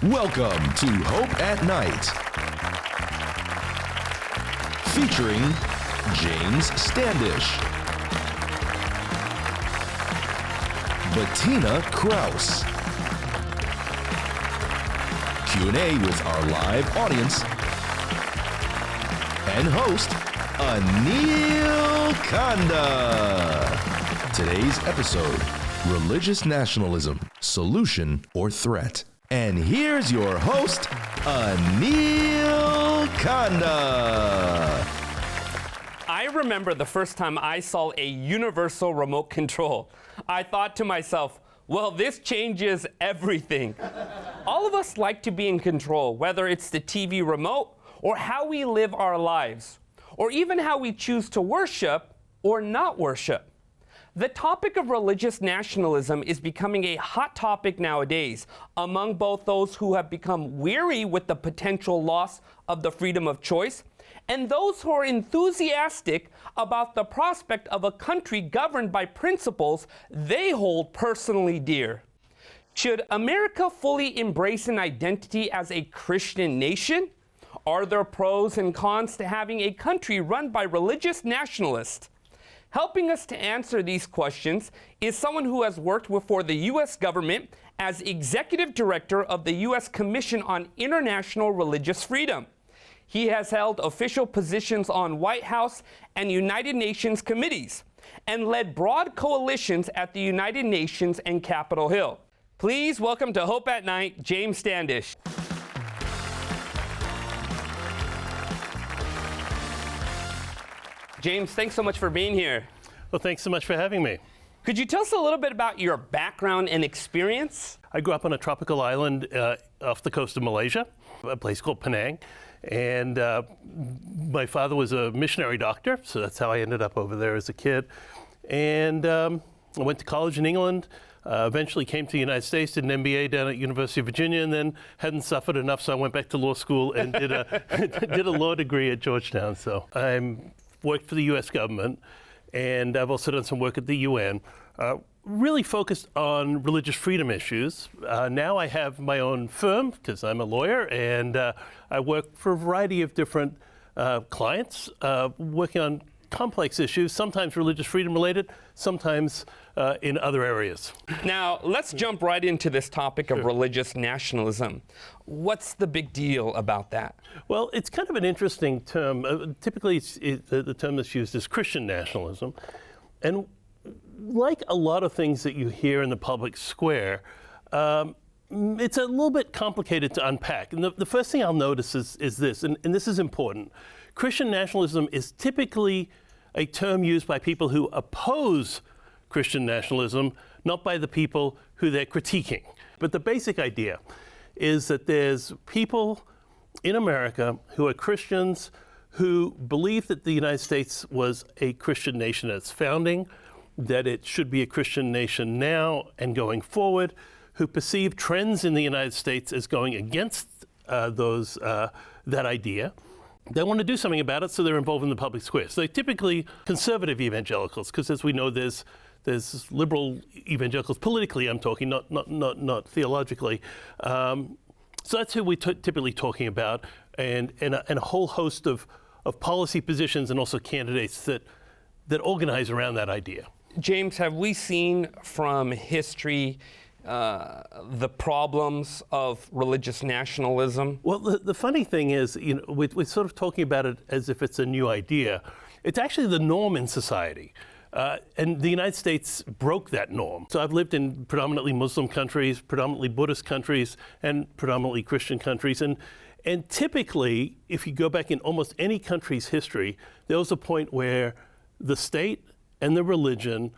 Welcome to Hope at Night, featuring James Standish, Bettina Kraus, Q&A with our live audience, and host Anil Kanda. Today's episode, Religious Nationalism, Solution or Threat. And here's your host, Anil Kanda. I remember the first time I saw a universal remote control. I thought to myself, well, this changes everything. All of us like to be in control, whether it's the TV remote or how we live our lives, or even how we choose to worship or not worship. The topic of religious nationalism is becoming a hot topic nowadays among both those who have become weary with the potential loss of the freedom of choice and those who are enthusiastic about the prospect of a country governed by principles they hold personally dear. Should America fully embrace an identity as a Christian nation? Are there pros and cons to having a country run by religious nationalists? Helping us to answer these questions is someone who has worked for the U.S. government as Executive Director of the U.S. Commission on International Religious Freedom. He has held official positions on White House and United Nations committees and led broad coalitions at the United Nations and Capitol Hill. Please welcome to Hope at Night, James Standish. James, thanks so much for being here. Well, thanks so much for having me. Could you tell us a little bit about your background and experience? I grew up on a tropical island off the coast of Malaysia, a place called Penang. And my father was a missionary doctor, so that's how I ended up over there as a kid. And I went to college in England, eventually came to the United States, did an MBA down at University of Virginia, and then hadn't suffered enough, so I went back to law school and did a law degree at Georgetown. So I worked for the U.S. government, and I've also done some work at the UN, really focused on religious freedom issues. Now I have my own firm, because I'm a lawyer, and I work for a variety of different clients, working on complex issues, sometimes religious freedom related, sometimes in other areas. Now, let's jump right into this topic of religious nationalism. What's the big deal about that? Well, it's kind of an interesting term. Typically, the term that's used is Christian nationalism. And like a lot of things that you hear in the public square, it's a little bit complicated to unpack. And the first thing I'll notice is this, and this is important. Christian nationalism is typically a term used by people who oppose Christian nationalism, not by the people who they're critiquing. But the basic idea is that there's people in America who are Christians who believe that the United States was a Christian nation at its founding, that it should be a Christian nation now and going forward, who perceive trends in the United States as going against that idea. They want to do something about it, so they're involved in the public square. So they're typically conservative evangelicals, because as we know, there's liberal evangelicals politically. I'm talking, not theologically. So that's who we're typically talking about, and a whole host of policy positions and also candidates that organize around that idea. James, have we seen from history the problems of religious nationalism? Well, the funny thing is, we're sort of talking about it as if it's a new idea. It's actually the norm in society. And the United States broke that norm. So I've lived in predominantly Muslim countries, predominantly Buddhist countries, and predominantly Christian countries. And typically, if you go back in almost any country's history, there was a point where the state and the religion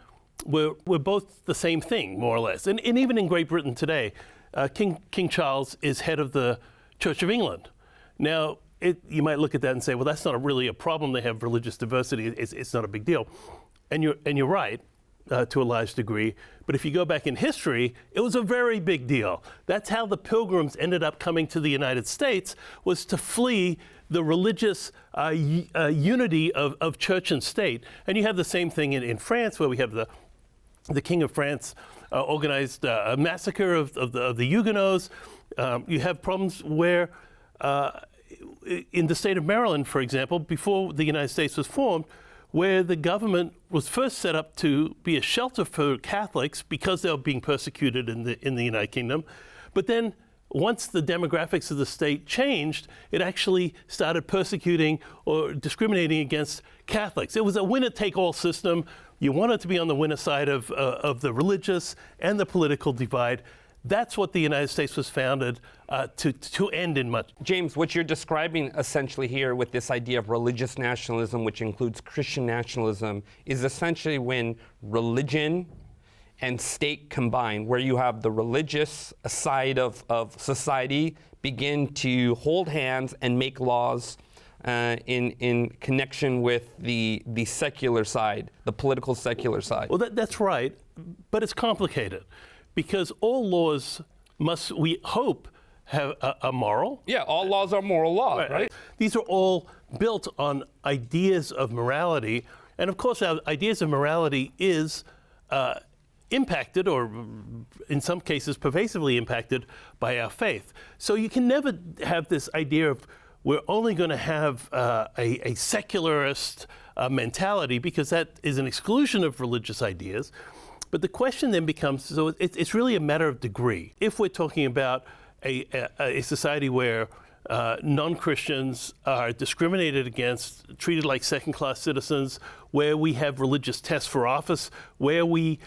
were both the same thing, more or less. And even in Great Britain today, King Charles is head of the Church of England. Now, you might look at that and say, well, that's not really a problem. They have religious diversity. It's not a big deal. And you're right, to a large degree. But if you go back in history, it was a very big deal. That's how the Pilgrims ended up coming to the United States, was to flee the religious unity of church and state. And you have the same thing in France, where we have the King of France organized massacre of the Huguenots. You have problems where, in the state of Maryland, for example, before the United States was formed, where the government was first set up to be a shelter for Catholics because they were being persecuted in the United Kingdom, but then once the demographics of the state changed, it actually started persecuting or discriminating against Catholics. It was a winner-take-all system. You wanted to be on the winner side of the religious and the political divide. That's what the United States was founded to end in much. James, what you're describing essentially here with this idea of religious nationalism, which includes Christian nationalism, is essentially when religion and state combine, where you have the religious side of society begin to hold hands and make laws in connection with the secular side, the political secular side. Well, that's right, but it's complicated because all laws must, we hope, have a moral. Yeah, all laws are moral laws, right? These are all built on ideas of morality, and of course, our ideas of morality is impacted, or in some cases pervasively impacted, by our faith. So you can never have this idea of we're only going to have a secularist mentality, because that is an exclusion of religious ideas. But the question then becomes, so it's really a matter of degree. If we're talking about a society where non-Christians are discriminated against, treated like second-class citizens, where we have religious tests for office, where we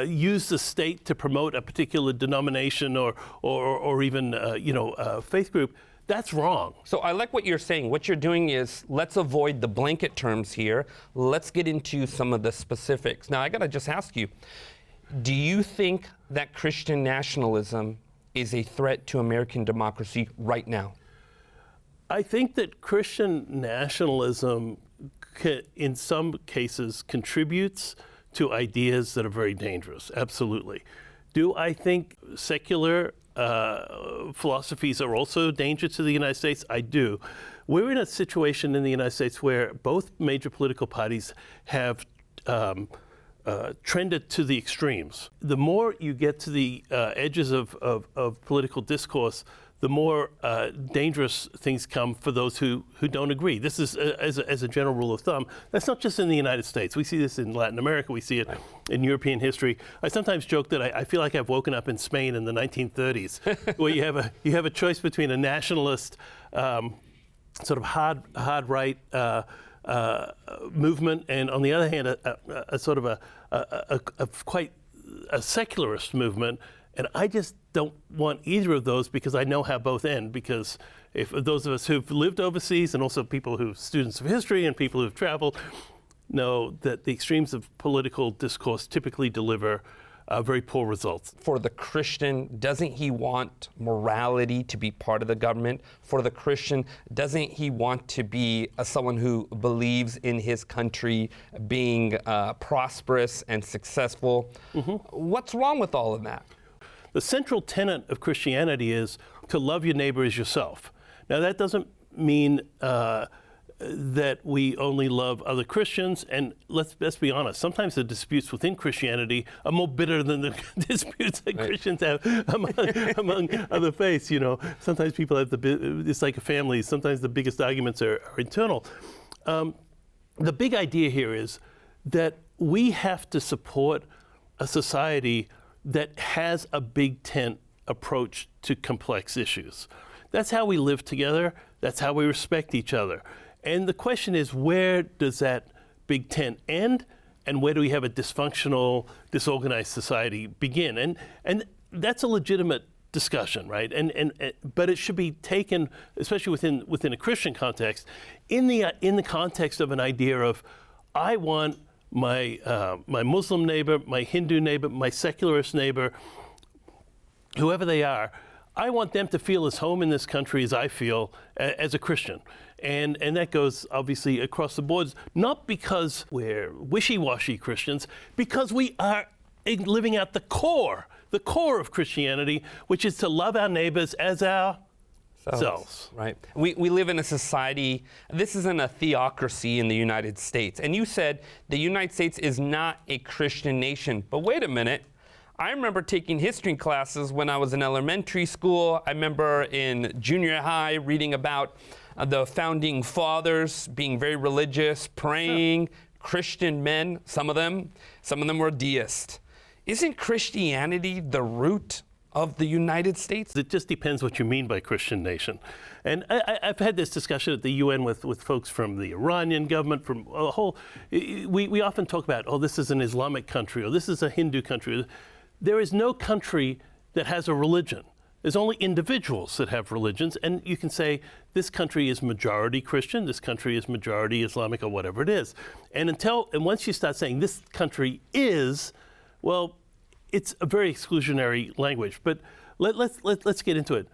use the state to promote a particular denomination or even faith group, that's wrong. So I like what you're saying. What you're doing is, let's avoid the blanket terms here. Let's get into some of the specifics. Now, I got to just ask you, do you think that Christian nationalism is a threat to American democracy right now? I think that Christian nationalism, in some cases, contributes to ideas that are very dangerous. Absolutely. Do I think secular philosophies are also a danger to the United States? I do. We're in a situation in the United States where both major political parties have trended to the extremes. The more you get to the edges of political discourse, the more dangerous things come for those who don't agree. This is, as a general rule of thumb, that's not just in the United States. We see this in Latin America. We see it in European history. I sometimes joke that I feel like I've woken up in Spain in the 1930s, where you have a choice between a nationalist, sort of hard right movement, and on the other hand, a sort of a quite a secularist movement. And I just don't want either of those, because I know how both end. Because if those of us who've lived overseas, and also people who students of history and people who've traveled, know that the extremes of political discourse typically deliver very poor results. For the Christian, doesn't he want morality to be part of the government? For the Christian, doesn't he want to be someone who believes in his country being prosperous and successable? Mm-hmm. What's wrong with all of that? The central tenet of Christianity is to love your neighbor as yourself. Now, that doesn't mean that we only love other Christians, and let's be honest, sometimes the disputes within Christianity are more bitter than the disputes that Christians have among other faiths. You know, sometimes people have it's like a family. Sometimes the biggest arguments are internal. The big idea here is that we have to support a society that has a big tent approach to complex issues. That's how we live together. That's how we respect each other. And the question is, where does that big tent end, and where do we have a dysfunctional, disorganized society begin? And that's a legitimate discussion, right? But it should be taken, especially within a Christian context, in the context of an idea of, I want my Muslim neighbor, my Hindu neighbor, my secularist neighbor, whoever they are, I want them to feel as home in this country as I feel as a Christian. And that goes obviously across the boards, not because we're wishy-washy Christians, because we are living out the core of Christianity, which is to love our neighbors as selves. Right. We live in a society, this isn't a theocracy in the United States. And you said the United States is not a Christian nation. But wait a minute. I remember taking history classes when I was in elementary school. I remember in junior high reading about the founding fathers being very religious, praying, Christian men, some of them were deists. Isn't Christianity the root of the United States? It just depends what you mean by Christian nation. And I've had this discussion at the UN with folks from the Iranian government, from a whole, we often talk about, oh, this is an Islamic country, or this is a Hindu country. There is no country that has a religion. There's only individuals that have religions, and you can say this country is majority Christian, this country is majority Islamic, or whatever it is. And once you start saying this country is, well, it's a very exclusionary language. But let's get into it.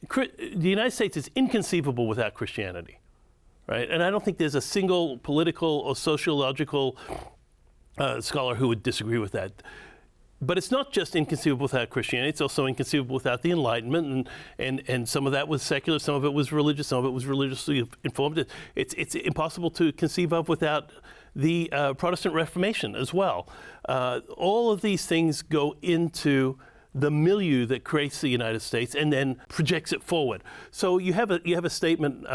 The United States is inconceivable without Christianity, right? And I don't think there's a single political or sociological scholar who would disagree with that. But it's not just inconceivable without Christianity, it's also inconceivable without the Enlightenment, and some of that was secular, some of it was religious, some of it was religiously informed. It's impossible to conceive of without the Protestant Reformation as well. All of these things go into the milieu that creates the United States and then projects it forward. So you have a statement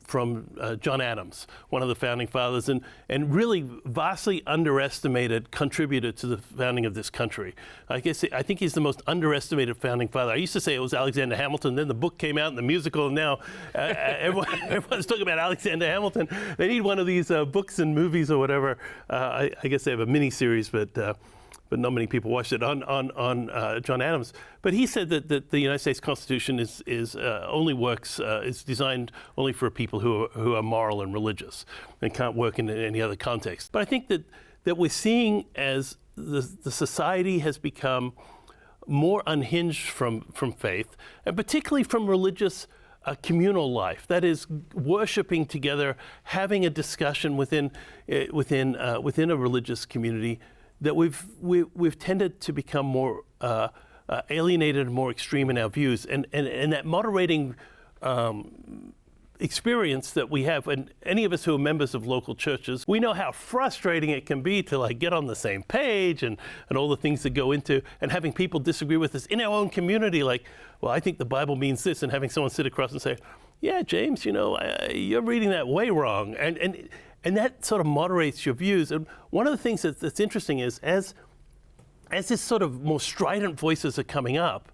from John Adams, one of the founding fathers, and really vastly underestimated contributor to the founding of this country. I think he's the most underestimated founding father. I used to say it was Alexander Hamilton, then the book came out and the musical, and now everyone's talking about Alexander Hamilton. They need one of these books and movies or whatever. I guess they have a mini-series, but not many people watched it on John Adams. But he said that the United States Constitution is designed only for people who are moral and religious and can't work in any other context. But I think that we're seeing as the society has become more unhinged from faith, and particularly from religious communal life. That is, worshiping together, having a discussion within a religious community, that we've tended to become more alienated and more extreme in our views, and that moderating experience that we have, and any of us who are members of local churches, we know how frustrating it can be to get on the same page and all the things that go into, and having people disagree with us in our own community, well, I think the Bible means this, and having someone sit across and say, yeah, James, you're reading that way wrong, and that sort of moderates your views. And one of the things that's interesting is as this sort of more strident voices are coming up,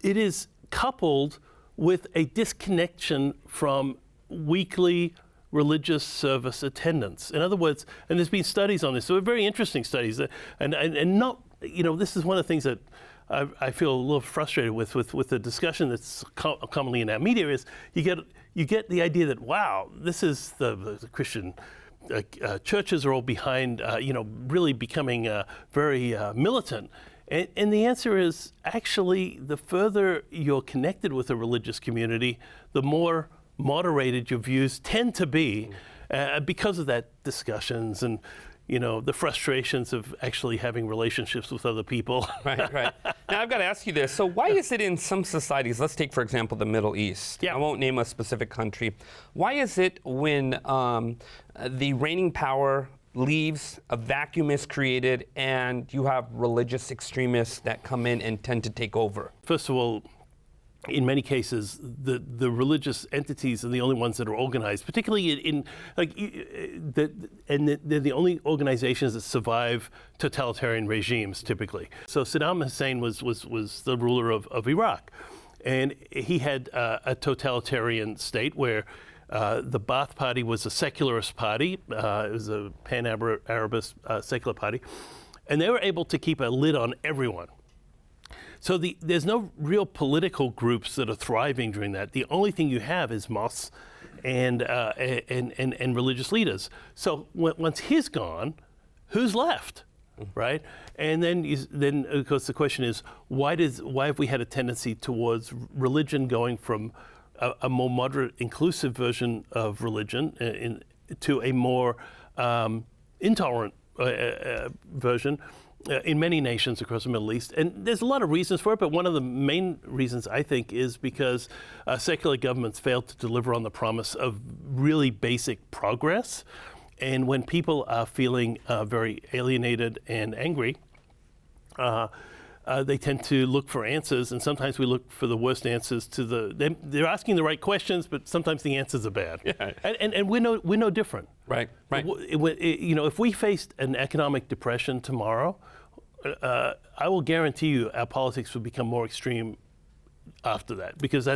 it is coupled with a disconnection from weekly religious service attendance. In other words, and there's been studies on this, so very interesting studies, and not, this is one of the things that I feel a little frustrated with the discussion that's commonly in our media is you get the idea that, wow, this is the Christian churches are all behind, really becoming very militant. And the answer is, actually, the further you're connected with a religious community, the more moderated your views tend to be because of that discussions and the frustrations of actually having relationships with other people. Right. Now, I've got to ask you this. So why is it in some societies, let's take, for example, the Middle East. Yeah. I won't name a specific country. Why is it when the reigning power leaves, a vacuum is created, and you have religious extremists that come in and tend to take over? First of all, in many cases, the religious entities are the only ones that are organized, particularly they're the only organizations that survive totalitarian regimes, typically. So Saddam Hussein was the ruler of Iraq, and he had a totalitarian state where the Ba'ath Party was a secularist party. It was a pan-Arabist secular party, and they were able to keep a lid on everyone. So there's no real political groups that are thriving during that. The only thing you have is mosques and religious leaders. So once he's gone, who's left, right? And then of course the question is, why have we had a tendency towards religion going from a more moderate, inclusive version of religion to a more intolerant version? in many nations across the Middle East. And there's a lot of reasons for it, but one of the main reasons, I think, is because secular governments failed to deliver on the promise of really basic progress. And when people are feeling very alienated and angry, they tend to look for answers, and sometimes we look for the worst answers they're asking the right questions, but sometimes the answers are bad. Yeah. And we're no different. Right. If we faced an economic depression tomorrow, I will guarantee you our politics will become more extreme after that, because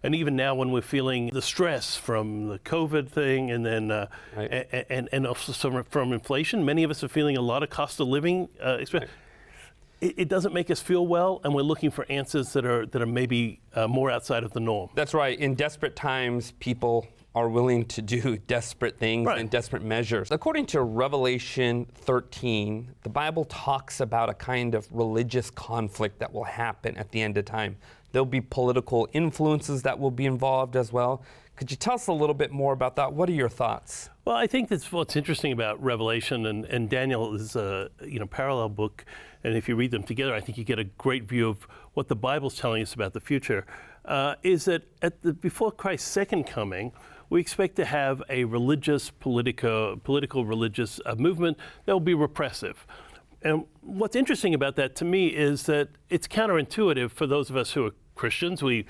and even now when we're feeling the stress from the COVID thing, and then and also from inflation, many of us are feeling a lot of cost of living. It doesn't make us feel well, and we're looking for answers that are maybe more outside of the norm. That's right. In desperate times, people are willing to do desperate things and desperate measures. According to Revelation 13, the Bible talks about a kind of religious conflict that will happen at the end of time. There'll be political influences that will be involved as well. Could you tell us a little bit more about that? What are your thoughts? Well, I think that's what's interesting about Revelation, and Daniel is a parallel book, and if you read them together, I think you get a great view of what the Bible's telling us about the future. Is that before Christ's second coming, we expect to have a political religious movement that will be repressive. And what's interesting about that to me is that it's counterintuitive for those of us who are Christians. We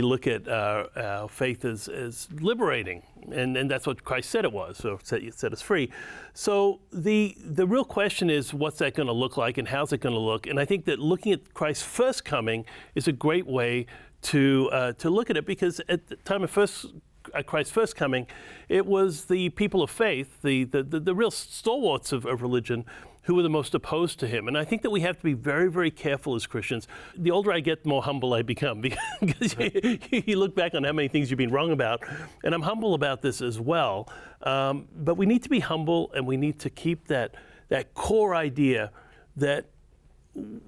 look at our faith as liberating, and that's what Christ said it was, so set us free. So the real question is, what's that going to look like, and how's it going to look? And I think that looking at Christ's first coming is a great way to look at it, because at the time of Christ's first coming, it was the people of faith, the real stalwarts of religion, who were the most opposed to him. And I think that we have to be very, very careful as Christians. The older I get, the more humble I become, because you look back on how many things you've been wrong about, and I'm humble about this as well. But we need to be humble, and we need to keep that core idea that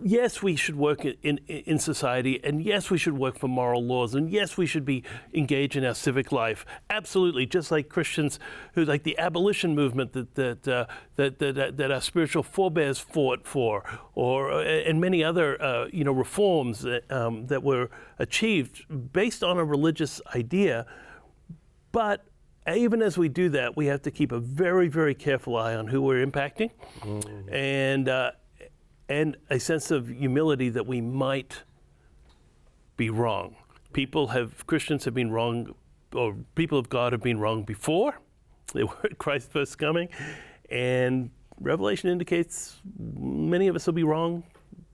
yes, we should work in society, and yes, we should work for moral laws, and yes, we should be engaged in our civic life. Absolutely, just like Christians who like the abolition movement that our spiritual forebears fought for, and many other reforms that were achieved based on a religious idea. But even as we do that, we have to keep a very, very careful eye on who we're impacting, and a sense of humility that we might be wrong. Christians have been wrong, or people of God have been wrong before. They were at Christ's first coming, and Revelation indicates many of us will be wrong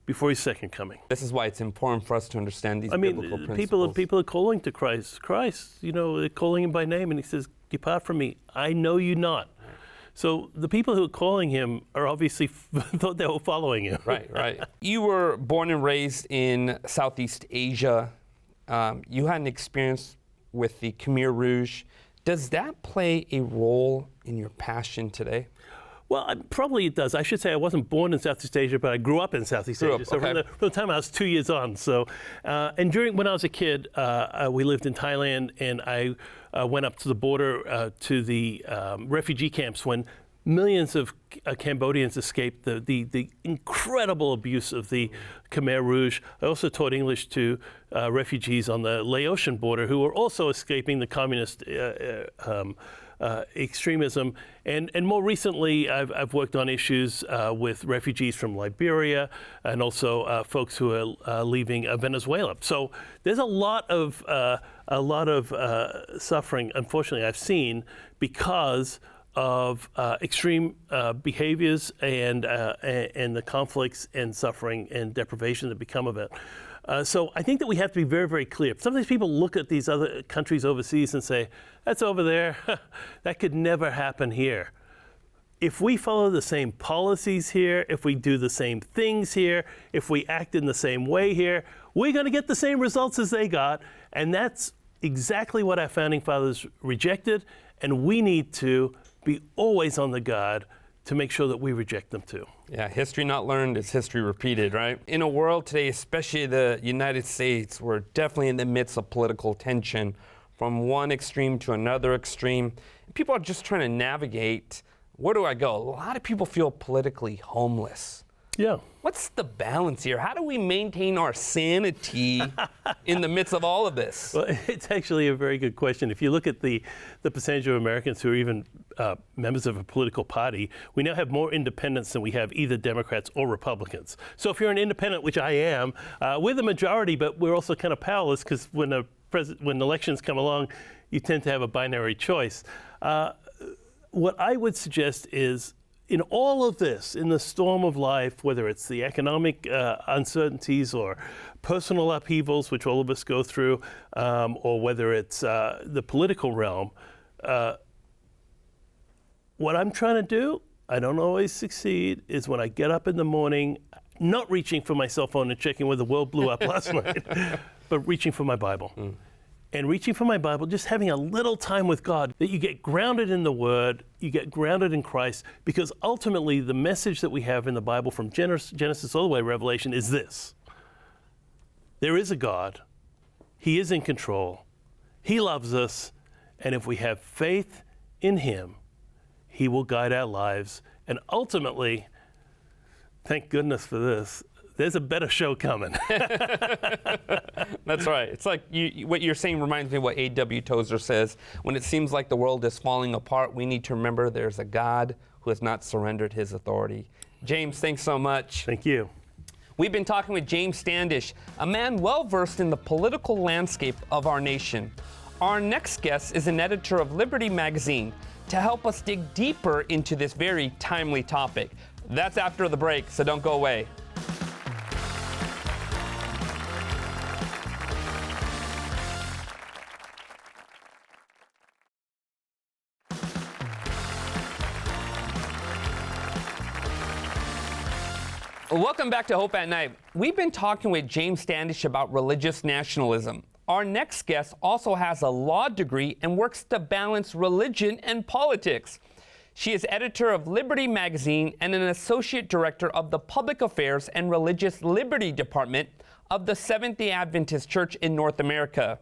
before his second coming. This is why it's important for us to understand these biblical principles. People are calling to Christ. They're calling him by name, and he says, "Depart from me, I know you not." So the people who are calling him are obviously thought they were following him. Right. You were born and raised in Southeast Asia. You had an experience with the Khmer Rouge. Does that play a role in your passion today? Well, probably it does. I should say I wasn't born in Southeast Asia, but I grew up in Southeast Asia. So from the time I was 2 years on. So, and when I was a kid, we lived in Thailand, and I went up to the border to the refugee camps when millions of Cambodians escaped the incredible abuse of the Khmer Rouge. I also taught English to refugees on the Laotian border who were also escaping the communist extremism, and more recently, I've worked on issues with refugees from Liberia, and also folks who are leaving Venezuela. So there's a lot of suffering, unfortunately, I've seen because of extreme behaviors and the conflicts and suffering and deprivation that become of it. So I think that we have to be very, very clear. Sometimes people look at these other countries overseas and say, that's over there. That could never happen here. If we follow the same policies here, if we do the same things here, if we act in the same way here, we're going to get the same results as they got. And that's exactly what our founding fathers rejected. And we need to be always on the guard to make sure that we reject them too. Yeah, history not learned is history repeated, right? In a world today, especially the United States, we're definitely in the midst of political tension from one extreme to another extreme. People are just trying to navigate, where do I go? A lot of people feel politically homeless. Yeah. What's the balance here? How do we maintain our sanity in the midst of all of this? Well, it's actually a very good question. If you look at the percentage of Americans who are even members of a political party, we now have more independents than we have either Democrats or Republicans. So if you're an independent, which I am, we're the majority, but we're also kind of powerless because when elections come along, you tend to have a binary choice. What I would suggest is, in all of this, in the storm of life, whether it's the economic uncertainties or personal upheavals, which all of us go through, or whether it's the political realm, what I'm trying to do, I don't always succeed, is when I get up in the morning, not reaching for my cell phone and checking where the world blew up last night, but reaching for my Bible. And reaching for my Bible, just having a little time with God, that you get grounded in the Word, you get grounded in Christ, because ultimately the message that we have in the Bible from Genesis all the way to Revelation is this. There is a God. He is in control. He loves us. And if we have faith in Him, He will guide our lives. And ultimately, thank goodness for this, there's a better show coming. That's right. It's like what you're saying reminds me of what A.W. Tozer says. When it seems like the world is falling apart, we need to remember there's a God who has not surrendered His authority. James, thanks so much. Thank you. We've been talking with James Standish, a man well-versed in the political landscape of our nation. Our next guest is an editor of Liberty magazine to help us dig deeper into this very timely topic. That's after the break, so don't go away. Welcome back to Hope at Night. We've been talking with James Standish about religious nationalism. Our next guest also has a law degree and works to balance religion and politics. She is editor of Liberty magazine and an associate director of the Public Affairs and Religious Liberty Department of the Seventh-day Adventist Church in North America.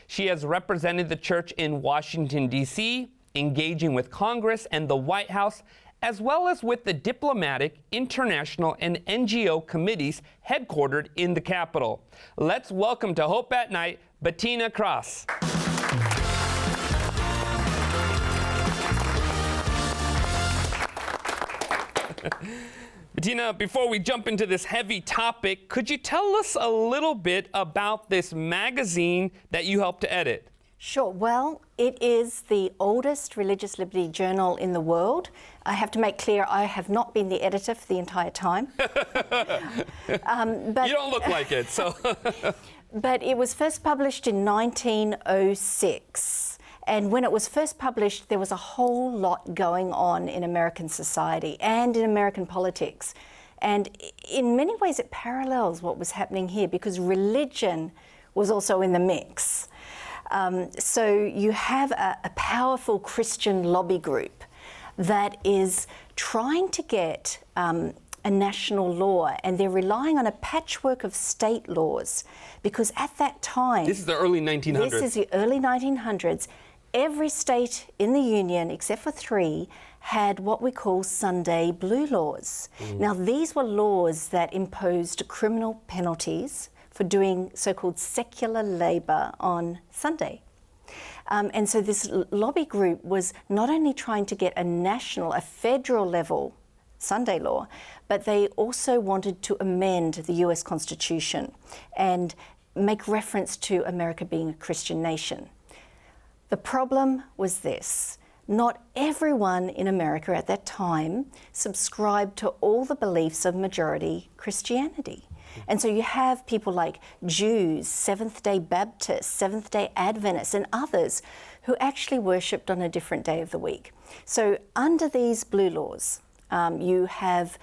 She has represented the church in Washington, D.C., engaging with Congress and the White House, as well as with the diplomatic, international, and NGO committees headquartered in the Capitol. Let's welcome to Hope at Night, Bettina Cross. Bettina, before we jump into this heavy topic, could you tell us a little bit about this magazine that you helped to edit? Sure. Well, it is the oldest religious liberty journal in the world. I have to make clear I have not been the editor for the entire time. But you don't look like it, so. But it was first published in 1906. And when it was first published, there was a whole lot going on in American society and in American politics. And in many ways, it parallels what was happening here because religion was also in the mix. So you have a powerful Christian lobby group that is trying to get a national law, and they're relying on a patchwork of state laws because at that time... This is the early 1900s. This is the early 1900s. Every state in the Union, except for 3, had what we call Sunday blue laws. Now, these were laws that imposed criminal penalties for doing so-called secular labor on Sunday. And so this lobby group was not only trying to get a federal level Sunday law, but they also wanted to amend the US Constitution and make reference to America being a Christian nation. The problem was this: not everyone in America at that time subscribed to all the beliefs of majority Christianity. And so you have people like Jews, Seventh-day Baptists, Seventh-day Adventists, and others who actually worshipped on a different day of the week. So under these blue laws, you have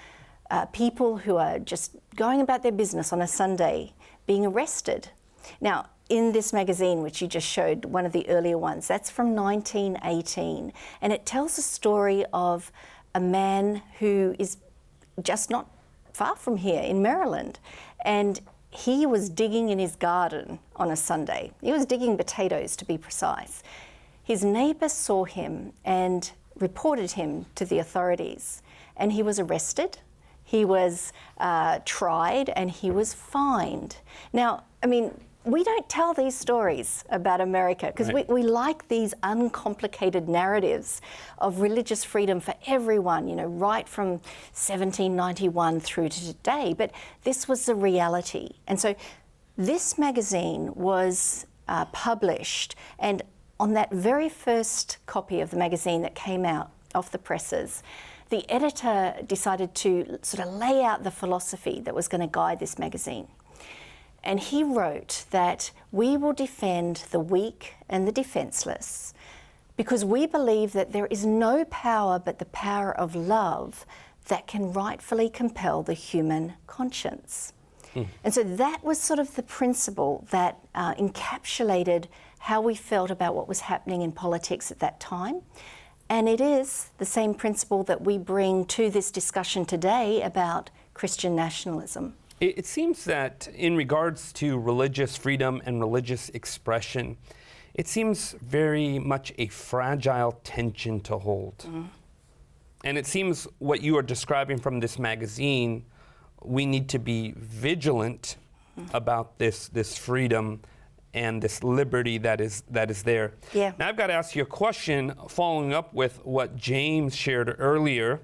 people who are just going about their business on a Sunday being arrested. Now, in this magazine, which you just showed, one of the earlier ones, that's from 1918, and it tells a story of a man who is just not far from here in Maryland, and he was digging in his garden on a Sunday. He was digging potatoes, to be precise. His neighbor saw him and reported him to the authorities, and he was arrested, he was tried, and he was fined. Now, I mean, we don't tell these stories about America because we like these uncomplicated narratives of religious freedom for everyone, you know, right from 1791 through to today. But this was the reality. And so this magazine was published, and on that very first copy of the magazine that came out off the presses, the editor decided to sort of lay out the philosophy that was going to guide this magazine. And he wrote that we will defend the weak and the defenseless because we believe that there is no power but the power of love that can rightfully compel the human conscience. And so that was sort of the principle that encapsulated how we felt about what was happening in politics at that time. And it is the same principle that we bring to this discussion today about Christian nationalism. It seems that in regards to religious freedom and religious expression, it seems very much a fragile tension to hold. And it seems what you are describing from this magazine, we need to be vigilant about this freedom and this liberty that is there. Yeah. Now I've got to ask you a question following up with what James shared earlier.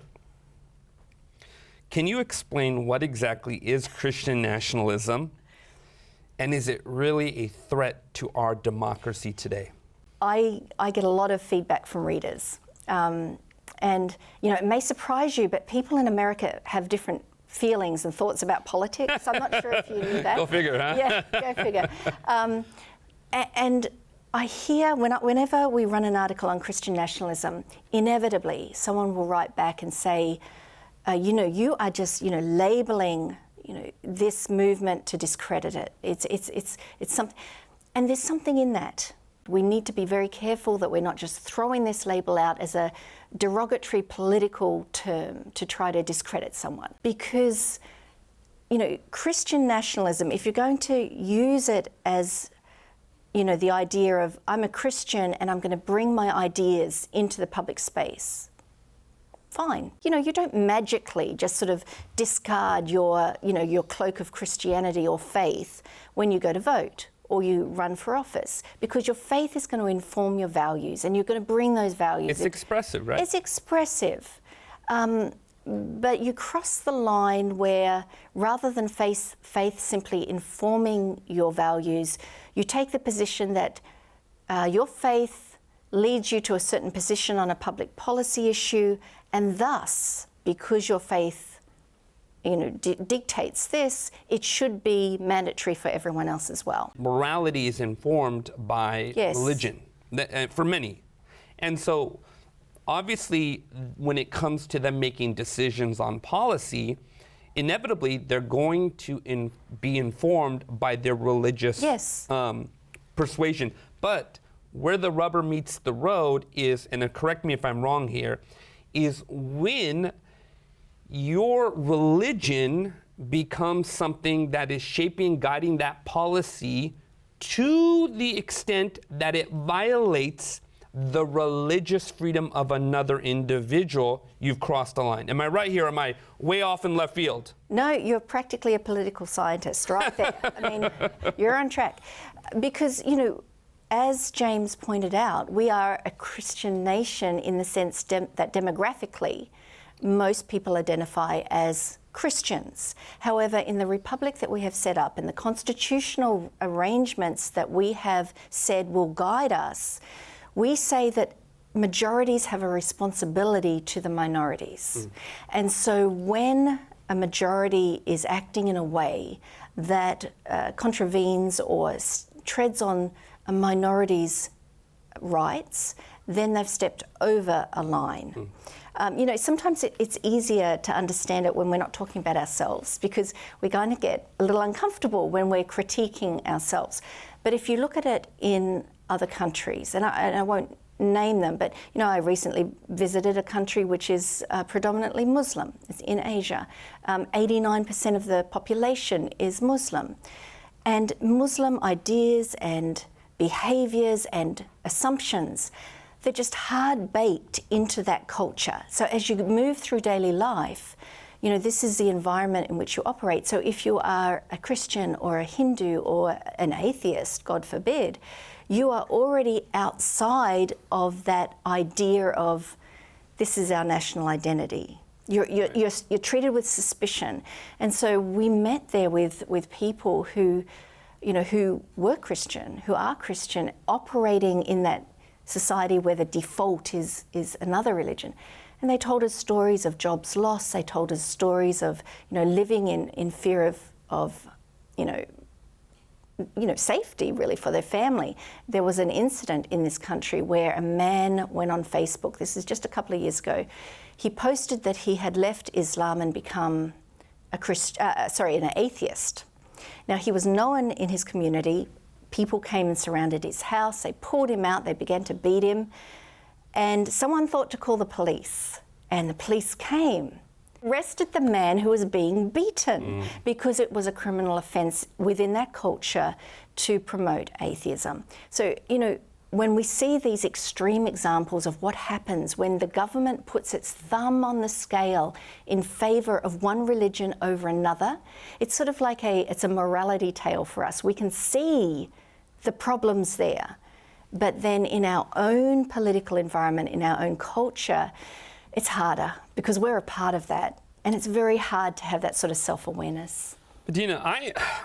Can you explain what exactly is Christian nationalism, and is it really a threat to our democracy today? I get a lot of feedback from readers. And, you know, it may surprise you, but people in America have different feelings and thoughts about politics. I'm not sure if you knew that. Go figure, huh? Yeah, go figure. And I hear whenever we run an article on Christian nationalism, inevitably someone will write back and say, you know, you are just, you know, labeling, you know, this movement to discredit it. It's something, and there's something in that. We need to be very careful that we're not just throwing this label out as a derogatory political term to try to discredit someone. Because, you know, Christian nationalism, if you're going to use it as, you know, the idea of I'm a Christian and I'm going to bring my ideas into the public space, fine. You know, you don't magically just sort of discard your, you know, your cloak of Christianity or faith when you go to vote or you run for office, because your faith is going to inform your values and you're going to bring those values. It's expressive, right? It's expressive. But you cross the line where rather than faith simply informing your values, you take the position that your faith leads you to a certain position on a public policy issue, and thus, because your faith, you know, dictates this, it should be mandatory for everyone else as well. Morality is informed by religion, for many. And so, obviously, when it comes to them making decisions on policy, inevitably they're going to be informed by their religious persuasion. But where the rubber meets the road is, and correct me if I'm wrong here, is when your religion becomes something that is shaping, guiding that policy to the extent that it violates the religious freedom of another individual, you've crossed the line. Am I right here? Am I way off in left field? No, you're practically a political scientist right there. I mean, you're on track. Because, you know, as James pointed out, we are a Christian nation in the sense that demographically, most people identify as Christians. However, in the republic that we have set up and the constitutional arrangements that we have said will guide us, we say that majorities have a responsibility to the minorities. And so when a majority is acting in a way that contravenes or treads on a minority's rights, then they've stepped over a line. You know, sometimes it's easier to understand it when we're not talking about ourselves, because we're going to get a little uncomfortable when we're critiquing ourselves. But if you look at it in other countries, and I won't name them, but, you know, I recently visited a country which is predominantly Muslim. It's in Asia. 89% of the population is Muslim. And Muslim ideas and behaviours and assumptions, they're just hard baked into that culture. So as you move through daily life, You know, this is the environment in which you operate. So if you are a Christian or a Hindu or an atheist, God forbid, you are already outside of that idea of this is our national identity. You're treated with suspicion. And so we met there with people who, you know, who were Christian, who are Christian, operating in that society where the default is another religion. And they told us stories of jobs lost. They told us stories of, you know, living in fear of you know, safety really for their family. There was an incident in this country where a man went on Facebook. This is just a couple of years ago. He posted that he had left Islam and become an atheist. Now, he was known in his community. People came and surrounded his house. They pulled him out. They began to beat him. And someone thought to call the police. And the police came, arrested the man who was being beaten because it was a criminal offence within that culture to promote atheism. So, you know, when we see these extreme examples of what happens when the government puts its thumb on the scale in favour of one religion over another, it's sort of like it's a morality tale for us. We can see the problems there, but then in our own political environment, in our own culture, it's harder because we're a part of that, and it's very hard to have that sort of self-awareness. Dina,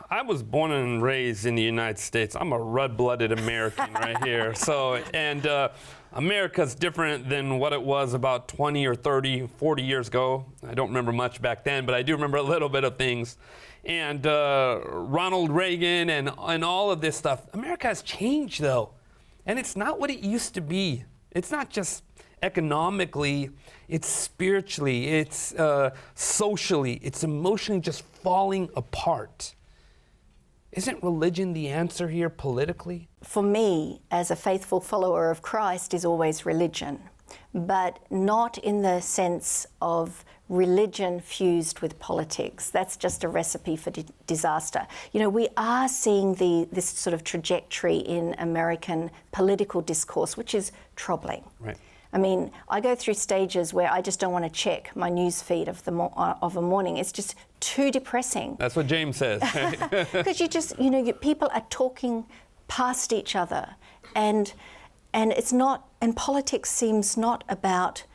I was born and raised in the United States. I'm a red-blooded American right here. So, and America's different than what it was about 20 or 30, 40 years ago. I don't remember much back then, but I do remember a little bit of things. And Ronald Reagan and all of this stuff. America has changed, though. And it's not what it used to be. It's not just economically, it's spiritually, it's socially, it's emotionally just falling apart. Isn't religion the answer here politically? For me, as a faithful follower of Christ, is always religion, but not in the sense of religion fused with politics. That's just a recipe for disaster. You know, we are seeing this sort of trajectory in American political discourse, which is troubling. Right. I mean, I go through stages where I just don't want to check my news feed of a morning. It's just too depressing. That's what James says. Because you just, you know, people are talking past each other, and it's not. And politics seems not about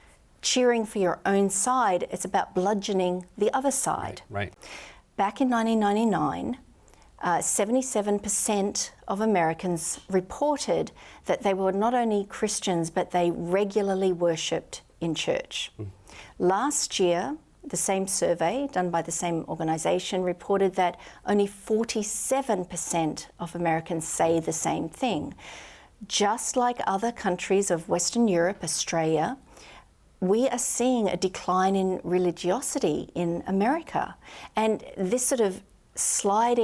cheering for your own side. It's about bludgeoning the other side. Right. Back in 1999. 77% of Americans reported that they were not only Christians, but they regularly worshipped in church. Last year, the same survey done by the same organisation reported that only 47% of Americans say the same thing. Just like other countries of Western Europe, Australia, we are seeing a decline in religiosity in America. And this sort of slide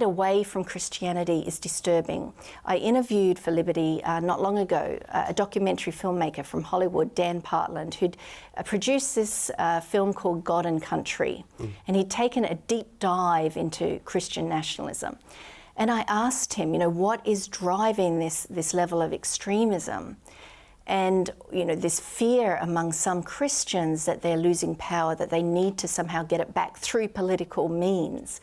away from Christianity is disturbing. I interviewed for Liberty not long ago a documentary filmmaker from Hollywood, Dan Partland, who'd produced this film called God and Country, and he'd taken a deep dive into Christian nationalism. And I asked him, you know, what is driving this level of extremism? And, you know, this fear among some Christians that they're losing power, that they need to somehow get it back through political means.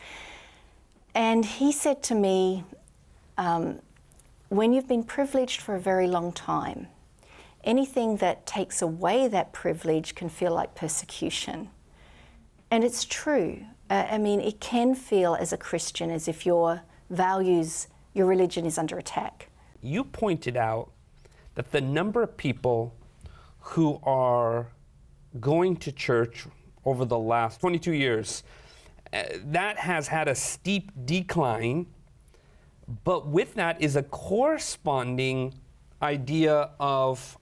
And he said to me, when you've been privileged for a very long time, anything that takes away that privilege can feel like persecution. And it's true. I mean, it can feel as a Christian as if your values, your religion is under attack. You pointed out that the number of people who are going to church over the last 22 years, that has had a steep decline, but with that is a corresponding idea of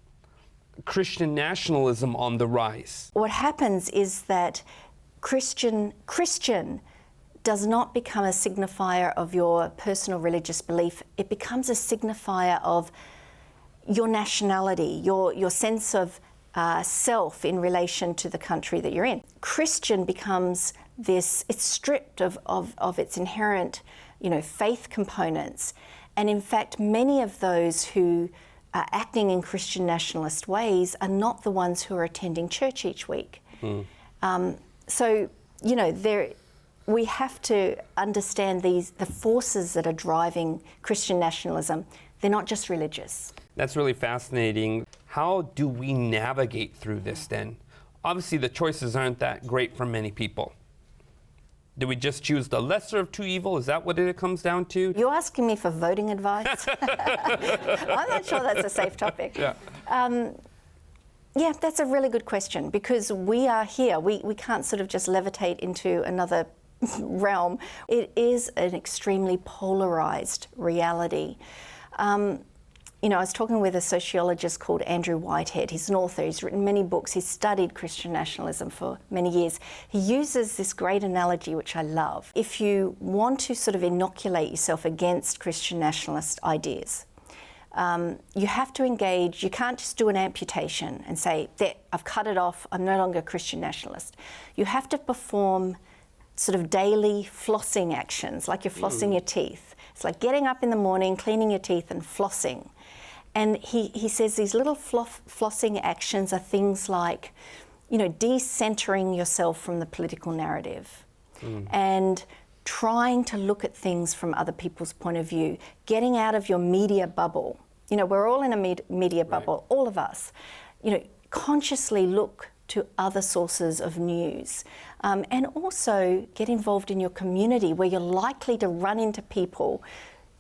Christian nationalism on the rise. What happens is that Christian does not become a signifier of your personal religious belief. It becomes a signifier of your nationality, your sense of self in relation to the country that you're in. Christian becomes this, it's stripped of its inherent, you know, faith components. And in fact, many of those who are acting in Christian nationalist ways are not the ones who are attending church each week. So, you know, we have to understand the forces that are driving Christian nationalism. They're not just religious. That's really fascinating. How do we navigate through this then? Obviously, the choices aren't that great for many people. Do we just choose the lesser of two evils? Is that what it comes down to? You're asking me for voting advice? I'm not sure that's a safe topic. Yeah. Yeah, that's a really good question, because we are here. We can't sort of just levitate into another realm. It is an extremely polarized reality. You know, I was talking with a sociologist called Andrew Whitehead. He's an author. He's written many books. He's studied Christian nationalism for many years. He uses this great analogy, which I love. If you want to sort of inoculate yourself against Christian nationalist ideas, you have to engage. You can't just do an amputation and say, there, I've cut it off, I'm no longer a Christian nationalist. You have to perform sort of daily flossing actions, like you're flossing your teeth. It's like getting up in the morning, cleaning your teeth and flossing. And he says these little flossing actions are things like, you know, decentering yourself from the political narrative and trying to look at things from other people's point of view, getting out of your media bubble. You know, we're all in a media bubble, all of us. You know, consciously look to other sources of news. And also get involved in your community, where you're likely to run into people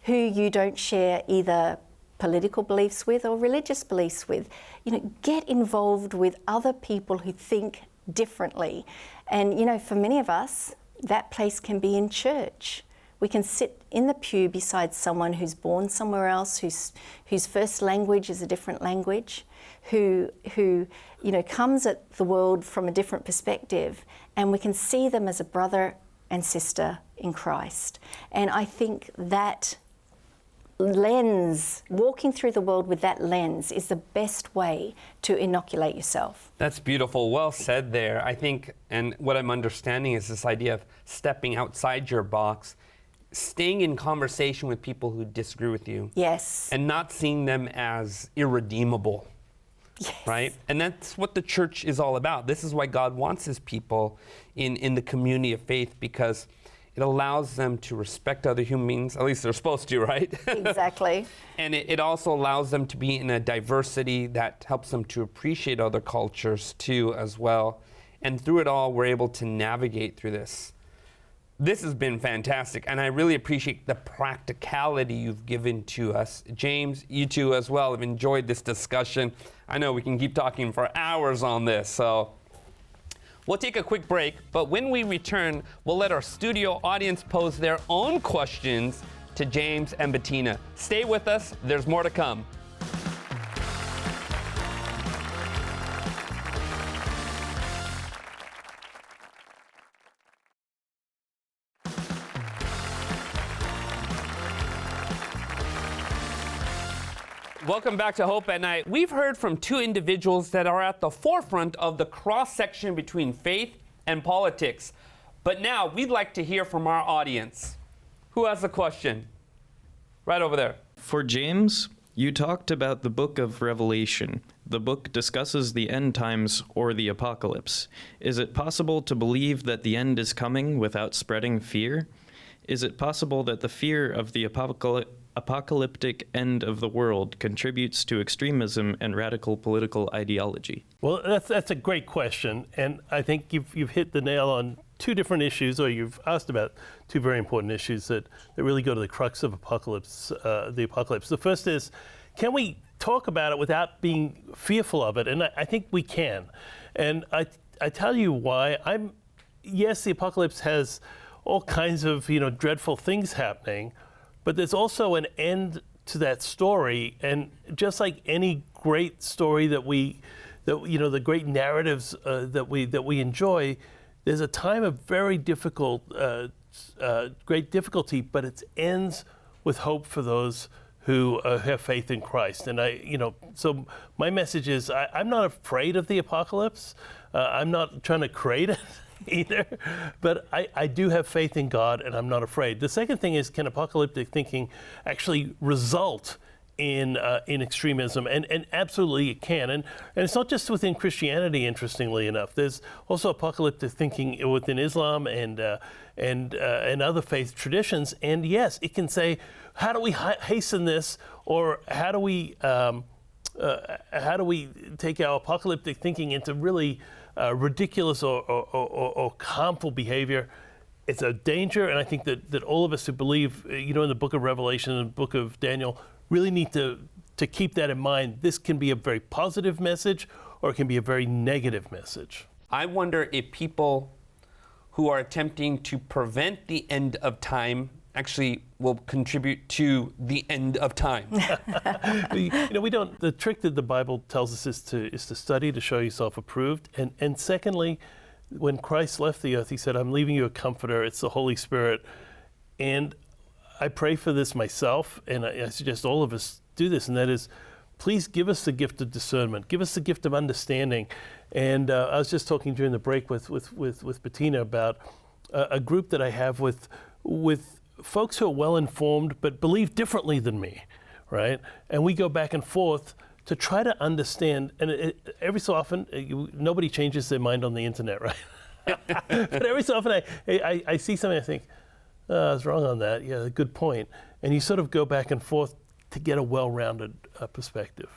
who you don't share either political beliefs with or religious beliefs with. You know, get involved with other people who think differently. And, you know, for many of us, that place can be in church. We can sit in the pew beside someone who's born somewhere else, whose first language is a different language, who you know, comes at the world from a different perspective, and we can see them as a brother and sister in Christ. And I think that lens, walking through the world with that lens, is the best way to inoculate yourself. That's beautiful. Well said there. I think, and what I'm understanding is this idea of stepping outside your box, staying in conversation with people who disagree with you. Yes. And not seeing them as irredeemable. Yes. Right? And that's what the church is all about. This is why God wants his people in the community of faith, because it allows them to respect other human beings. At least they're supposed to, right? Exactly. And it also allows them to be in a diversity that helps them to appreciate other cultures too as well. And through it all, we're able to navigate through this. This has been fantastic, and I really appreciate the practicality you've given to us. James, you too as well have enjoyed this discussion. I know we can keep talking for hours on this, so we'll take a quick break, but when we return, we'll let our studio audience pose their own questions to James and Bettina. Stay with us, there's more to come. Welcome back to Hope at Night. We've heard from two individuals that are at the forefront of the cross-section between faith and politics. But now we'd like to hear from our audience. Who has a question? Right over there. For James, you talked about the book of Revelation. The book discusses the end times or the apocalypse. Is it possible to believe that the end is coming without spreading fear? Is it possible that the fear of the apocalyptic end of the world contributes to extremism and radical political ideology? Well, that's a great question, and I think you've hit the nail on two different issues, or you've asked about two very important issues that really go to the crux of the apocalypse. The first is, can we talk about it without being fearful of it? And I think we can. And I tell you why. Yes, the apocalypse has all kinds of dreadful things happening, but there's also an end to that story. And just like any great story the great narratives that we enjoy, there's a time of very difficult, great difficulty, but it ends with hope for those who have faith in Christ. And so my message is, I'm not afraid of the apocalypse. I'm not trying to create it either, but I do have faith in God, and I'm not afraid. The second thing is, can apocalyptic thinking actually result in extremism, and absolutely it can. And it's not just within Christianity, interestingly enough. There's also apocalyptic thinking within Islam and other faith traditions. And yes, it can say, how do we hasten this, or how do we take our apocalyptic thinking into really ridiculous or harmful behavior? It's a danger, and I think that all of us who believe, in the book of Revelation and the book of Daniel, really need to keep that in mind. This can be a very positive message, or it can be a very negative message. I wonder if people who are attempting to prevent the end of time actually will contribute to the end of time. We don't. The trick that the Bible tells us is to study, to show yourself approved, and secondly, when Christ left the earth, he said, I'm leaving you a comforter. It's the Holy Spirit. And I pray for this myself, and I suggest all of us do this, and that is, please give us the gift of discernment. Give us the gift of understanding. And I was just talking during the break with Bettina about a group that I have with folks who are well-informed but believe differently than me, right? And we go back and forth to try to understand, and every so often, nobody changes their mind on the internet, right? But every so often I see something, I think, I was wrong on that. Yeah, good point. And you sort of go back and forth to get a well-rounded perspective.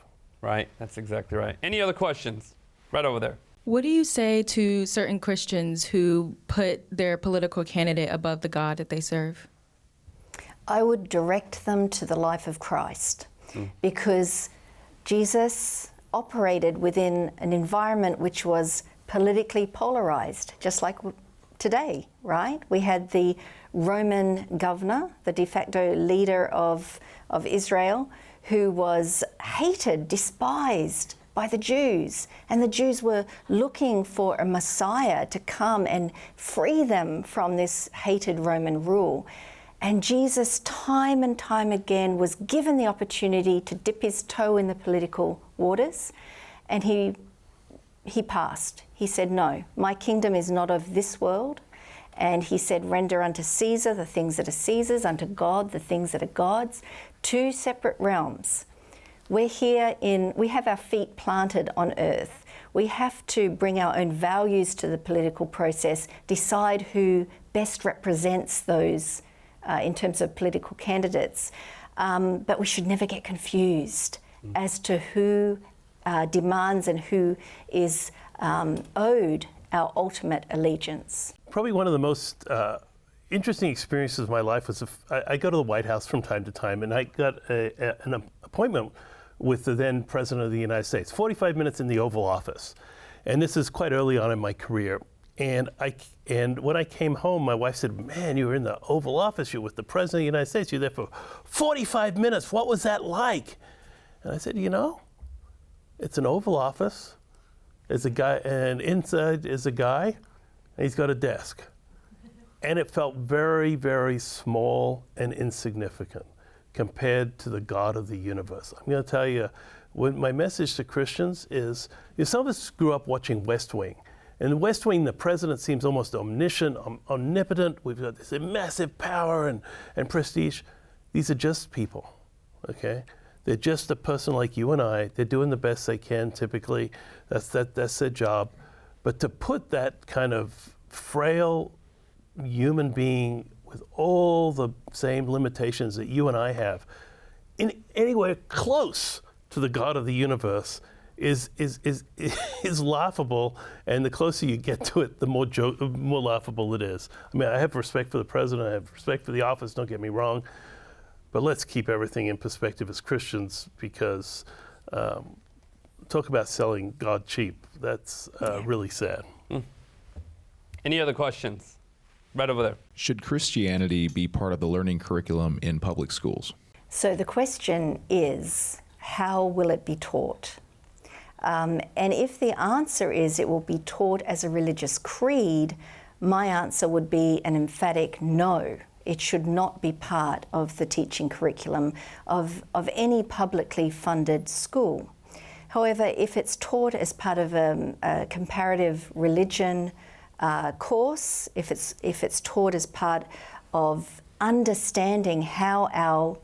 Right, that's exactly right. Any other questions? Right over there. What do you say to certain Christians who put their political candidate above the God that they serve? I would direct them to the life of Christ, because Jesus operated within an environment which was politically polarized, just like today, right? We had the Roman governor, the de facto leader of Israel, who was hated, despised by the Jews. And the Jews were looking for a Messiah to come and free them from this hated Roman rule. And Jesus, time and time again, was given the opportunity to dip his toe in the political waters, and he passed. He said, no, my kingdom is not of this world. And he said, render unto Caesar the things that are Caesar's, unto God the things that are God's. Two separate realms. We have our feet planted on earth. We have to bring our own values to the political process, decide who best represents those in terms of political candidates. But we should never get confused as to who demands and who is owed our ultimate allegiance. Probably one of the most interesting experiences of my life was I go to the White House from time to time, and I got an appointment with the then President of the United States, 45 minutes in the Oval Office. And this is quite early on in my career. And when I came home, my wife said, man, you were in the Oval Office, you were with the President of the United States, you were there for 45 minutes, what was that like? And I said, it's an Oval Office, there's a guy, and inside is a guy, and he's got a desk. And it felt very, very small and insignificant compared to the God of the universe. I'm going to tell you, my message to Christians is, some of us grew up watching West Wing. In the West Wing, the president seems almost omniscient, omnipotent. We've got this massive power and prestige. These are just people, okay? They're just a person like you and I. They're doing the best they can, typically. That's their job. But to put that kind of frail human being with all the same limitations that you and I have, in anywhere close to the God of the universe, is laughable, and the closer you get to it, the more laughable it is. I mean, I have respect for the president, I have respect for the office, don't get me wrong, but let's keep everything in perspective as Christians, because talk about selling God cheap. That's really sad. Any other questions? Right over there. Should Christianity be part of the learning curriculum in public schools? So the question is, how will it be taught? And if the answer is it will be taught as a religious creed, my answer would be an emphatic no. It should not be part of the teaching curriculum of any publicly funded school. However, if it's taught as part of a comparative religion course, if it's taught as part of understanding how our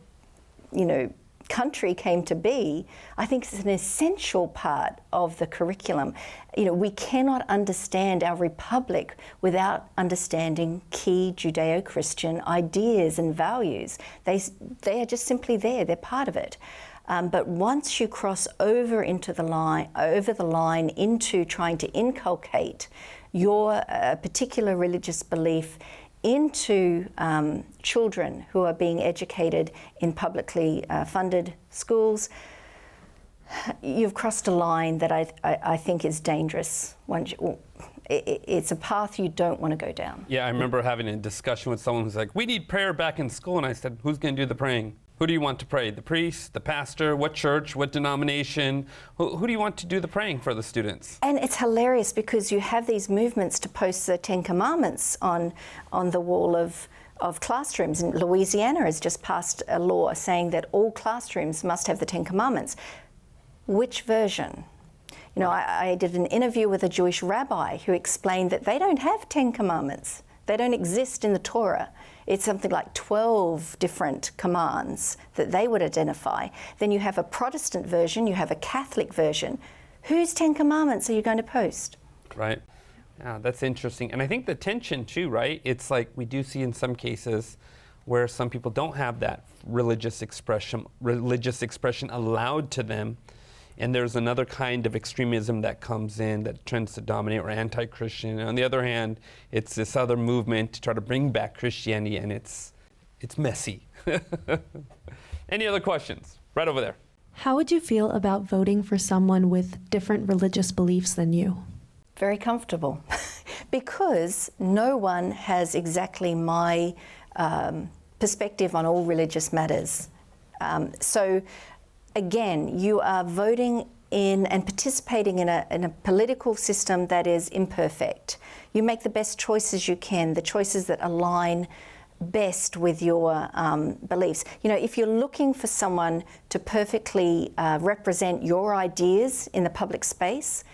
country came to be, I think it's an essential part of the curriculum. You know, we cannot understand our republic without understanding key Judeo-Christian ideas and values. They are just simply there, they're part of it. But once you cross over the line into trying to inculcate your particular religious belief into children who are being educated in publicly funded schools, you've crossed a line that I think is dangerous. It's a path you don't want to go down. Yeah, I remember having a discussion with someone who's like, we need prayer back in school. And I said, who's going to do the praying? Who do you want to pray? The priest, the pastor, what church, what denomination? Who do you want to do the praying for the students? And it's hilarious because you have these movements to post the Ten Commandments on the wall of classrooms. And Louisiana has just passed a law saying that all classrooms must have the Ten Commandments. Which version? You know, I did an interview with a Jewish rabbi who explained that they don't have 10 commandments. They don't exist in the Torah. It's something like 12 different commands that they would identify. Then you have a Protestant version, you have a Catholic version. Whose 10 commandments are you going to post? Right. Yeah, that's interesting. And I think the tension too, right? It's like we do see in some cases where some people don't have that religious expression allowed to them. And there's another kind of extremism that comes in that tends to dominate, or anti-Christian. And on the other hand, it's this other movement to try to bring back Christianity, and it's messy. Any other questions? Right over there. How would you feel about voting for someone with different religious beliefs than you? Very comfortable, because no one has exactly my perspective on all religious matters. So again, you are voting in and participating in a political system that is imperfect. You make the best choices you can, the choices that align best with your beliefs. You know, if you're looking for someone to perfectly represent your ideas in the public space,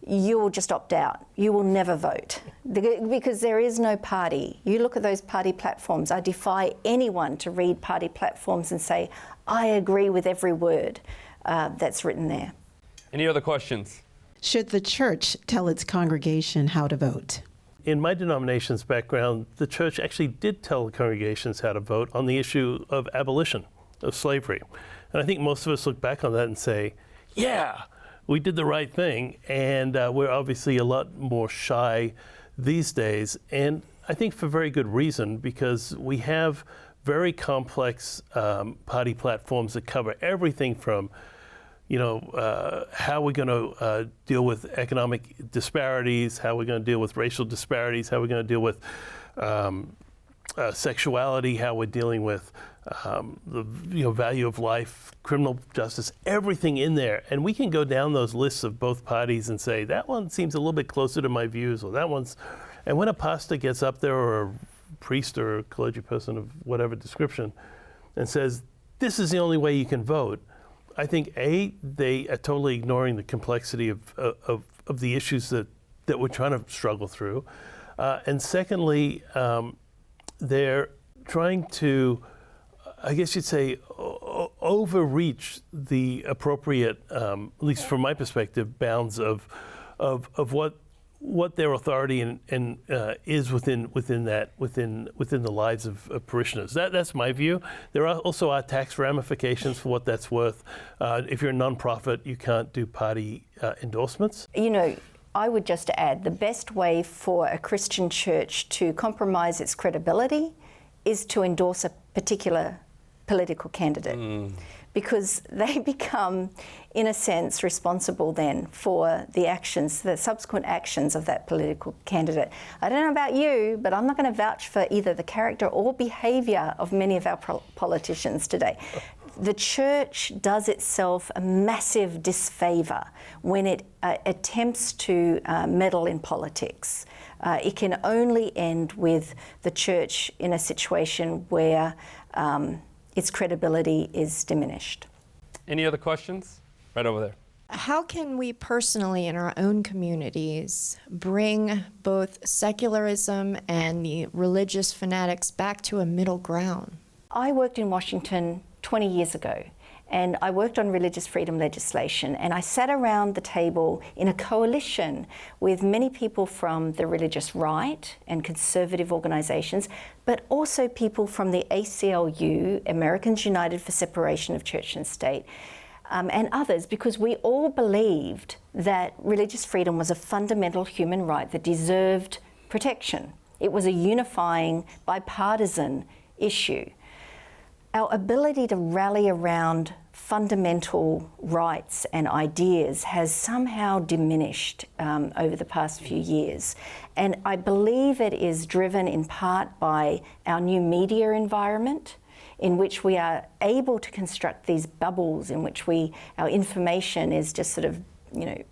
you will just opt out. You will never vote because there is no party. You look at those party platforms. I defy anyone to read party platforms and say, I agree with every word that's written there. Any other questions? Should the church tell its congregation how to vote? In my denomination's background, the church actually did tell the congregations how to vote on the issue of abolition of slavery. And I think most of us look back on that and say, yeah, we did the right thing. And we're obviously a lot more shy these days. And I think for very good reason, because we have very complex party platforms that cover everything from, you know, how we're going to deal with economic disparities, how we're going to deal with racial disparities, how we're going to deal with sexuality, how we're dealing with the value of life, criminal justice, everything in there. And we can go down those lists of both parties and say, that one seems a little bit closer to my views, or that one's, and when a pastor gets up there, or a priest or a clergy person of whatever description, and says, this is the only way you can vote, I think, A, they are totally ignoring the complexity of the issues that we're trying to struggle through. And secondly, they're trying to, I guess you'd say, overreach the appropriate, at least from my perspective, bounds of what their authority and is within the lives of parishioners. That's my view. There are also tax ramifications for what that's worth. If you're a nonprofit, you can't do party endorsements. You know, I would just add, the best way for a Christian church to compromise its credibility is to endorse a particular political candidate. Because they become, in a sense, responsible then for the actions, the subsequent actions of that political candidate. I don't know about you, but I'm not going to vouch for either the character or behaviour of many of our politicians today. The church does itself a massive disfavour when it attempts to meddle in politics. It can only end with the church in a situation where its credibility is diminished. Any other questions? Right over there. How can we personally in our own communities bring both secularism and the religious fanatics back to a middle ground? I worked in Washington 20 years ago, and I worked on religious freedom legislation, and I sat around the table in a coalition with many people from the religious right and conservative organisations, but also people from the ACLU, Americans United for Separation of Church and State, and others, because we all believed that religious freedom was a fundamental human right that deserved protection. It was a unifying, bipartisan issue. Our ability to rally around fundamental rights and ideas has somehow diminished over the past few years. And I believe it is driven in part by our new media environment, in which we are able to construct these bubbles in which our information is just sort of,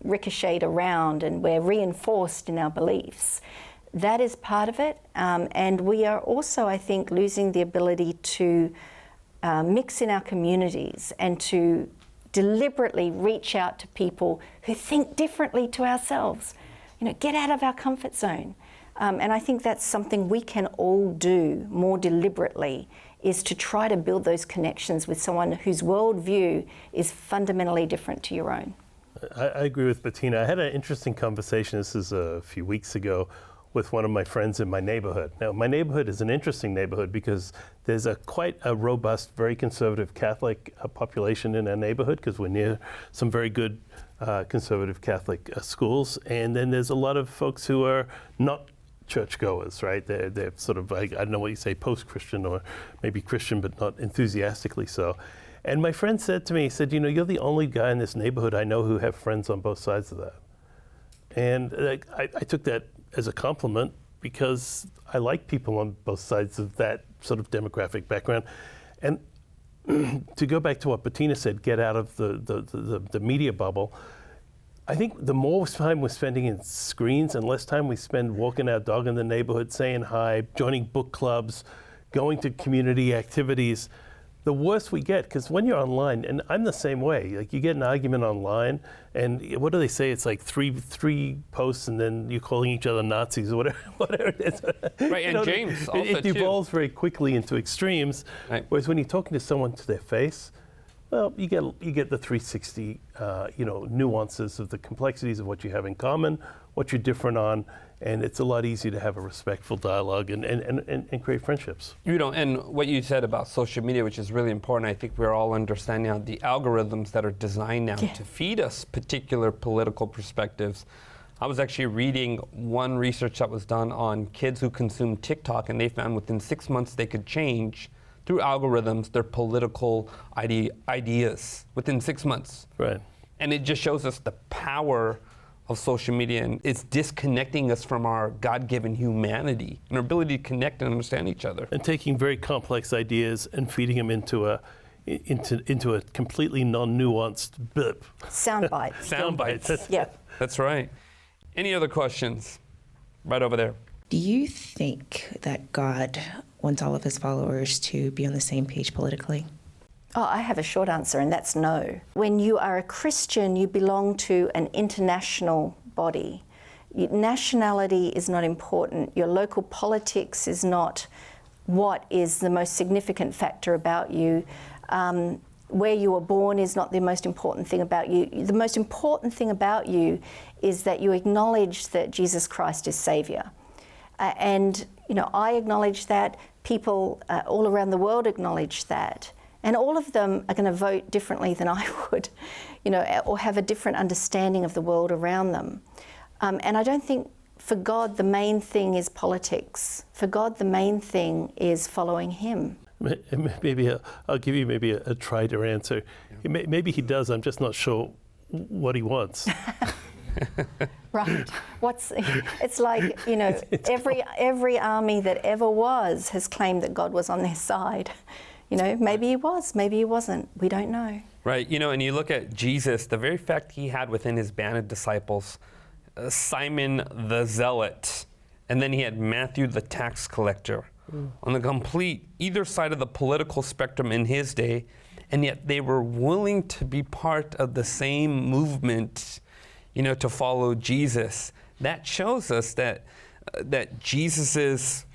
ricocheted around, and we're reinforced in our beliefs. That is part of it. And we are also, I think, losing the ability to mix in our communities and to deliberately reach out to people who think differently to ourselves. Get out of our comfort zone. And I think that's something we can all do more deliberately, is to try to build those connections with someone whose worldview is fundamentally different to your own. I agree with Bettina. I had an interesting conversation, this is a few weeks ago, with one of my friends in my neighborhood. Now, my neighborhood is an interesting neighborhood because there's quite a robust, very conservative Catholic population in our neighborhood, because we're near some very good conservative Catholic schools. And then there's a lot of folks who are not churchgoers, right? They're sort of, I don't know what you say, post-Christian, or maybe Christian, but not enthusiastically so. And my friend said to me, he said, you're the only guy in this neighborhood I know who have friends on both sides of that. And I took that as a compliment, because I like people on both sides of that sort of demographic background. And to go back to what Bettina said, get out of the media bubble, I think the more time we're spending in screens and less time we spend walking our dog in the neighborhood, saying hi, joining book clubs, going to community activities, the worse we get. Because when you're online, and I'm the same way, like you get an argument online, and what do they say? It's like three posts, and then you're calling each other Nazis or whatever it is. Right, and James also it devolves very quickly into extremes. Right. Whereas when you're talking to someone to their face, well, you get the 360, nuances of the complexities of what you have in common, what you're different on, and it's a lot easier to have a respectful dialogue and create friendships. And what you said about social media, which is really important, I think we're all understanding now the algorithms that are designed now to feed us particular political perspectives. I was actually reading one research that was done on kids who consume TikTok, and they found within 6 months they could change through algorithms their political ideas within 6 months. Right. And it just shows us the power of social media, and it's disconnecting us from our God-given humanity and our ability to connect and understand each other. And taking very complex ideas and feeding them into a completely non-nuanced blip. Sound bites. Sound bites. Yeah. That's right. Any other questions? Right over there. Do you think that God wants all of his followers to be on the same page politically? Oh, I have a short answer, and that's no. When you are a Christian, you belong to an international body. Nationality is not important. Your local politics is not what is the most significant factor about you. Where you were born is not the most important thing about you. The most important thing about you is that you acknowledge that Jesus Christ is Saviour. And I acknowledge that. People all around the world acknowledge that. And all of them are going to vote differently than I would, or have a different understanding of the world around them. And I don't think for God the main thing is politics. For God the main thing is following him. Maybe I'll give you maybe a tried answer. Yeah. Maybe he does. I'm just not sure what he wants. Right. It's like, every army that ever was has claimed that God was on their side. Maybe he was, maybe he wasn't. We don't know. Right. And you look at Jesus, the very fact he had within his band of disciples, Simon the Zealot, and then he had Matthew the tax collector on the complete either side of the political spectrum in his day, and yet they were willing to be part of the same movement, to follow Jesus. That shows us that Jesus's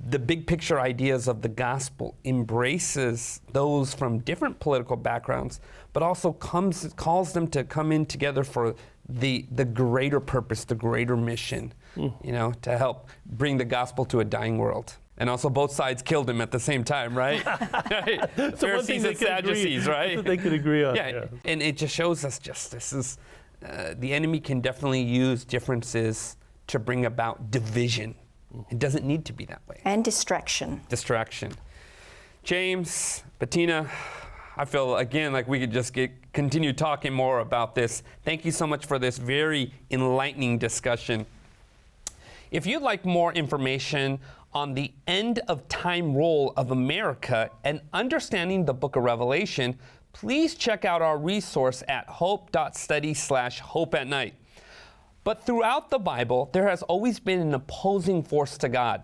the big picture ideas of the gospel embraces those from different political backgrounds, but also calls them to come in together for the greater purpose, the greater mission, to help bring the gospel to a dying world. And also both sides killed him at the same time, right? Pharisees and Sadducees, right? They could agree on. Yeah, and it just shows us this is, the enemy can definitely use differences to bring about division. It doesn't need to be that way. And distraction. James, Bettina, I feel again like we could just continue talking more about this. Thank you so much for this very enlightening discussion. If you'd like more information on the end of time role of America and understanding the book of Revelation, please check out our resource at hope.study/hope at night. But throughout the Bible, there has always been an opposing force to God.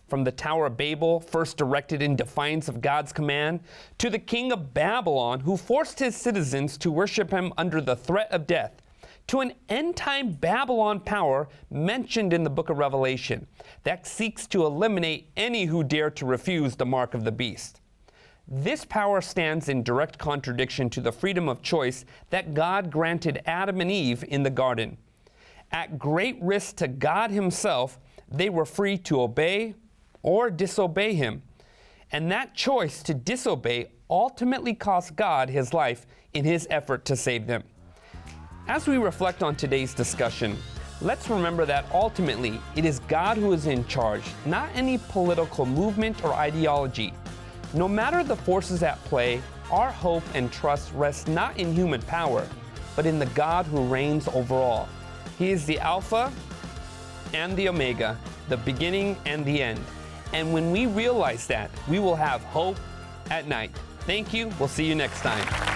From the Tower of Babel, first erected in defiance of God's command, to the king of Babylon, who forced his citizens to worship him under the threat of death, to an end-time Babylon power mentioned in the book of Revelation that seeks to eliminate any who dare to refuse the mark of the beast. This power stands in direct contradiction to the freedom of choice that God granted Adam and Eve in the garden. At great risk to God himself, they were free to obey or disobey him. And that choice to disobey ultimately cost God his life in his effort to save them. As we reflect on today's discussion, let's remember that ultimately it is God who is in charge, not any political movement or ideology. No matter the forces at play, our hope and trust rest not in human power, but in the God who reigns over all. He is the Alpha and the Omega, the beginning and the end. And when we realize that, we will have hope at night. Thank you. We'll see you next time.